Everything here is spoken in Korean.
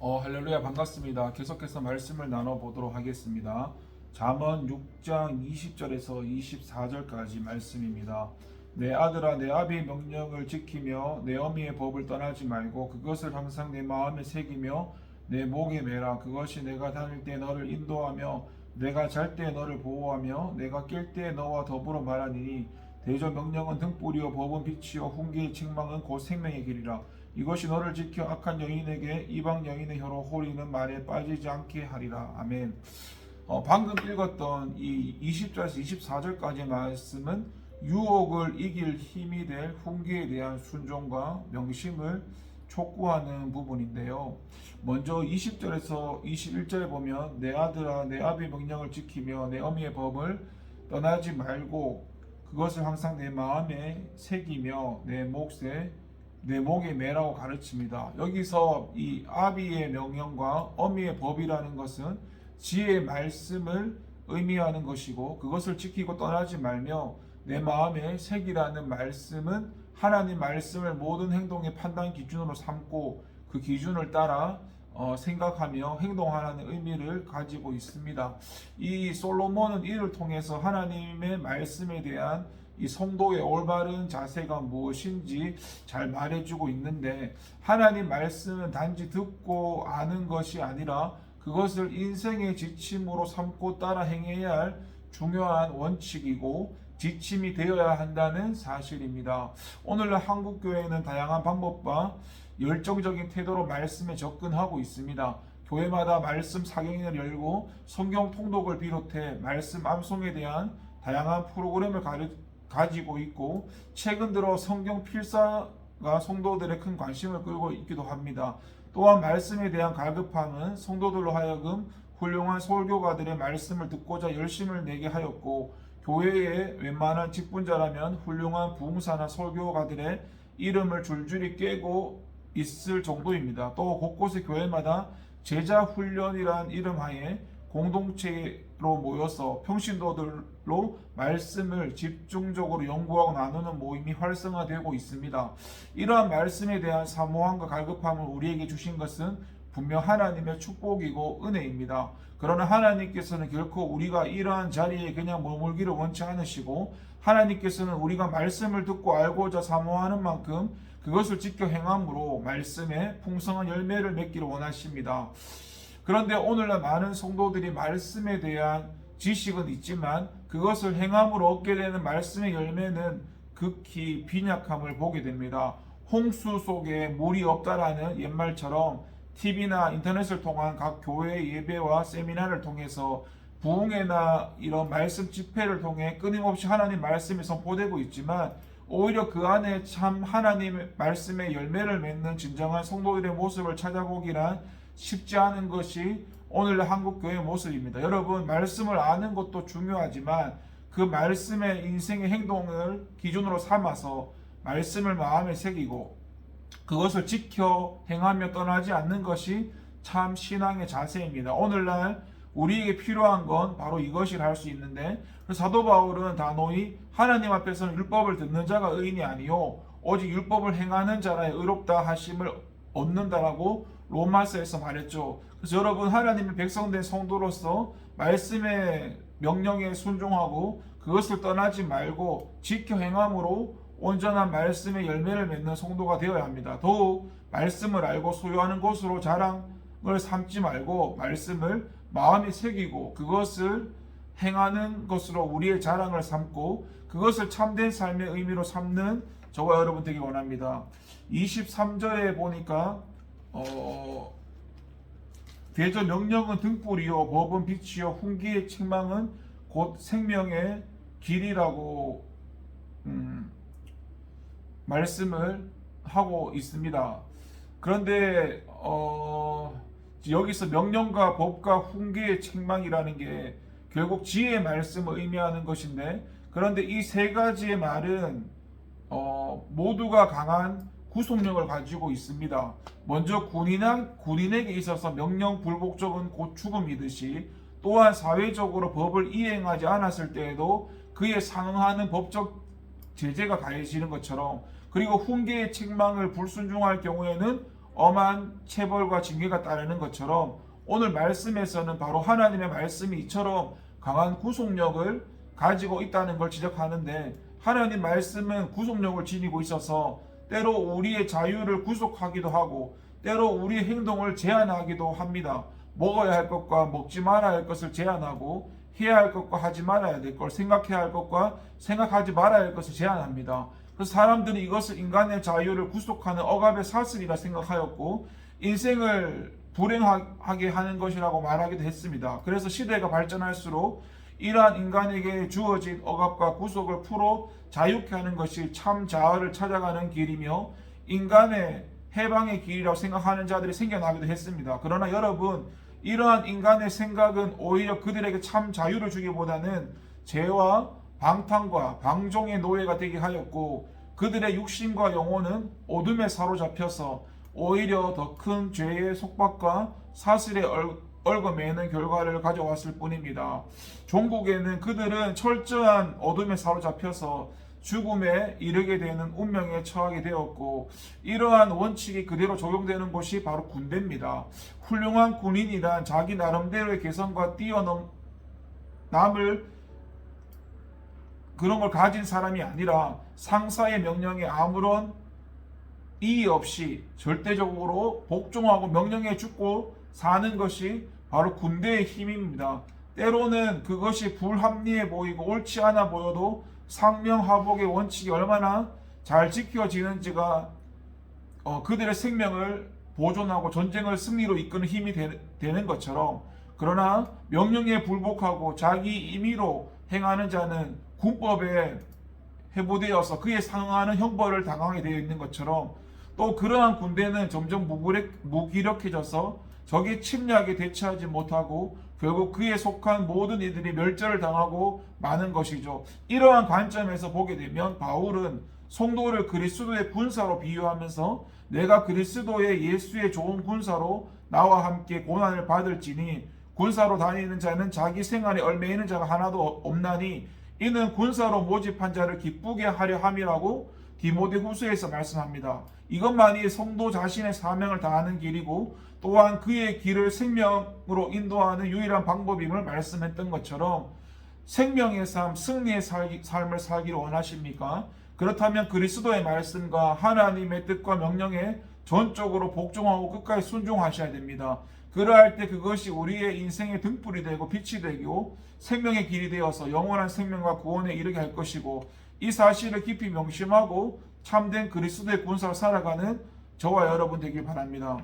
할렐루야 반갑습니다. 계속해서 말씀을 나눠보도록 하겠습니다. 잠언 6장 20절에서 24절까지 말씀입니다. 내 아들아 내 아비의 명령을 지키며 내 어미의 법을 떠나지 말고 그것을 항상 내 마음에 새기며 내 목에 매라. 그것이 내가 다닐 때 너를 인도하며 내가 잘 때 너를 보호하며 내가 깰 때 너와 더불어 말하니니 대저 명령은 등불이요 법은 빛이요 훈계의 책망은 곧 생명의 길이라. 이것이 너를 지켜 악한 여인에게 이방 여인의 혀로 호리는 말에 빠지지 않게 하리라. 아멘. 방금 읽었던 이 20절에서 24절까지의 말씀은 유혹을 이길 힘이 될 훈계에 대한 순종과 명심을 촉구하는 부분인데요. 먼저 20절에서 21절에 보면 내 아들아 내 아비의 명령을 지키며 내 어미의 법을 떠나지 말고 그것을 항상 내 마음에 새기며 내 목에 매라고 가르칩니다. 여기서 이 아비의 명령과 어미의 법이라는 것은 지혜의 말씀을 의미하는 것이고 그것을 지키고 떠나지 말며 내 마음에 새기라는 말씀은 하나님 말씀을 모든 행동의 판단 기준으로 삼고 그 기준을 따라 생각하며 행동하라는 의미를 가지고 있습니다. 이 솔로몬은 이를 통해서 하나님의 말씀에 대한 이 성도의 올바른 자세가 무엇인지 잘 말해주고 있는데, 하나님 말씀은 단지 듣고 아는 것이 아니라 그것을 인생의 지침으로 삼고 따라 행해야 할 중요한 원칙이고 지침이 되어야 한다는 사실입니다. 오늘날 한국교회는 다양한 방법과 열정적인 태도로 말씀에 접근하고 있습니다. 교회마다 말씀 사경회를 열고 성경 통독을 비롯해 말씀 암송에 대한 다양한 프로그램을 가지고 있고, 최근 들어 성경 필사가 성도들의 큰 관심을 끌고 있기도 합니다. 또한 말씀에 대한 갈급함은 성도들로 하여금 훌륭한 설교가들의 말씀을 듣고자 열심을 내게 하였고, 교회의 웬만한 직분자라면 훌륭한 부흥사나 설교가들의 이름을 줄줄이 깨고 있을 정도입니다. 또 곳곳의 교회마다 제자훈련이란 이름 하에 공동체로 모여서 평신도들로 말씀을 집중적으로 연구하고 나누는 모임이 활성화되고 있습니다. 이러한 말씀에 대한 사모함과 갈급함을 우리에게 주신 것은 분명 하나님의 축복이고 은혜입니다. 그러나 하나님께서는 결코 우리가 이러한 자리에 그냥 머물기를 원치 않으시고, 하나님께서는 우리가 말씀을 듣고 알고자 사모하는 만큼 그것을 지켜 행함으로 말씀에 풍성한 열매를 맺기를 원하십니다. 그런데 오늘날 많은 성도들이 말씀에 대한 지식은 있지만 그것을 행함으로 얻게 되는 말씀의 열매는 극히 빈약함을 보게 됩니다. 홍수 속에 물이 없다라는 옛말처럼 TV나 인터넷을 통한 각 교회의 예배와 세미나를 통해서 부흥회나 이런 말씀 집회를 통해 끊임없이 하나님 말씀이 선포되고 있지만, 오히려 그 안에 참 하나님 말씀의 열매를 맺는 진정한 성도들의 모습을 찾아보기란 쉽지 않은 것이 오늘날 한국교회의 모습입니다. 여러분, 말씀을 아는 것도 중요하지만 그 말씀의 인생의 행동을 기준으로 삼아서 말씀을 마음에 새기고 그것을 지켜 행하며 떠나지 않는 것이 참 신앙의 자세입니다. 오늘날 우리에게 필요한 건 바로 이것이라 할 수 있는데, 사도 바울은 단호히 하나님 앞에서는 율법을 듣는 자가 의인이 아니요 오직 율법을 행하는 자라 의롭다 하심을 얻는다라고 로마서에서 말했죠. 그래서 여러분, 하나님의 백성된 성도로서 말씀의 명령에 순종하고 그것을 떠나지 말고 지켜 행함으로 온전한 말씀의 열매를 맺는 성도가 되어야 합니다. 더욱 말씀을 알고 소유하는 것으로 자랑을 삼지 말고 말씀을 마음에 새기고 그것을 행하는 것으로 우리의 자랑을 삼고 그것을 참된 삶의 의미로 삼는 저와 여러분 되기 원합니다. 23절에 보니까 대저 명령은 등불이요 법은 빛이요 훈계의 책망은 곧 생명의 길이라고 말씀을 하고 있습니다. 그런데 여기서 명령과 법과 훈계의 책망이라는 게 결국 지혜의 말씀을 의미하는 것인데, 그런데 이 세 가지의 말은 모두가 강한 구속력을 가지고 있습니다. 먼저 군인에게 있어서 명령 불복종은 곧 죽음이듯이, 또한 사회적으로 법을 이행하지 않았을 때에도 그에 상응하는 법적 제재가 가해지는 것처럼, 그리고 훈계의 책망을 불순종할 경우에는 엄한 체벌과 징계가 따르는 것처럼 오늘 말씀에서는 바로 하나님의 말씀이 이처럼 강한 구속력을 가지고 있다는 걸 지적하는데, 하나님 말씀은 구속력을 지니고 있어서 때로 우리의 자유를 구속하기도 하고 때로 우리의 행동을 제한하기도 합니다. 먹어야 할 것과 먹지 말아야 할 것을 제한하고 해야 할 것과 하지 말아야 될 걸, 생각해야 할 것과 생각하지 말아야 할 것을 제한합니다. 그래서 사람들은 이것을 인간의 자유를 구속하는 억압의 사슬이라 생각하였고 인생을 불행하게 하는 것이라고 말하기도 했습니다. 그래서 시대가 발전할수록 이러한 인간에게 주어진 억압과 구속을 풀어 자유케 하는 것이 참 자아를 찾아가는 길이며 인간의 해방의 길이라고 생각하는 자들이 생겨나기도 했습니다. 그러나 여러분, 이러한 인간의 생각은 오히려 그들에게 참 자유를 주기보다는 죄와 방탕과 방종의 노예가 되게 하였고 그들의 육신과 영혼은 어둠에 사로잡혀서 오히려 더 큰 죄의 속박과 사슬에 얽어매는 결과를 가져왔을 뿐입니다. 종국에는 그들은 철저한 어둠에 사로잡혀서 죽음에 이르게 되는 운명에 처하게 되었고 이러한 원칙이 그대로 적용되는 곳이 바로 군대입니다. 훌륭한 군인이란 자기 나름대로의 개성과 뛰어넘을 그런 걸 가진 사람이 아니라 상사의 명령에 아무런 이의 없이 절대적으로 복종하고 명령에 죽고 사는 것이 바로 군대의 힘입니다. 때로는 그것이 불합리해 보이고 옳지 않아 보여도 상명하복의 원칙이 얼마나 잘 지켜지는지가 그들의 생명을 보존하고 전쟁을 승리로 이끄는 힘이 되는 것처럼, 그러나 명령에 불복하고 자기 임의로 행하는 자는 군법에 해부되어서 그에 상응하는 형벌을 당하게 되어 있는 것처럼, 또 그러한 군대는 점점 무기력해져서 적의 침략에 대처하지 못하고 결국 그에 속한 모든 이들이 멸절을 당하고 마는 것이죠. 이러한 관점에서 보게 되면 바울은 성도를 그리스도의 군사로 비유하면서 내가 그리스도의 예수의 좋은 군사로 나와 함께 고난을 받을지니 군사로 다니는 자는 자기 생활에 얽매이는 자가 하나도 없나니 이는 군사로 모집한 자를 기쁘게 하려 함이라고 디모데후서에서 말씀합니다. 이것만이 성도 자신의 사명을 다하는 길이고 또한 그의 길을 생명으로 인도하는 유일한 방법임을 말씀했던 것처럼, 생명의 삶, 승리의 삶을 살기를 원하십니까? 그렇다면 그리스도의 말씀과 하나님의 뜻과 명령에 전적으로 복종하고 끝까지 순종하셔야 됩니다. 그러할 때 그것이 우리의 인생의 등불이 되고 빛이 되고 생명의 길이 되어서 영원한 생명과 구원에 이르게 할 것이고, 이 사실을 깊이 명심하고 참된 그리스도의 군사로 살아가는 저와 여러분 되길 바랍니다.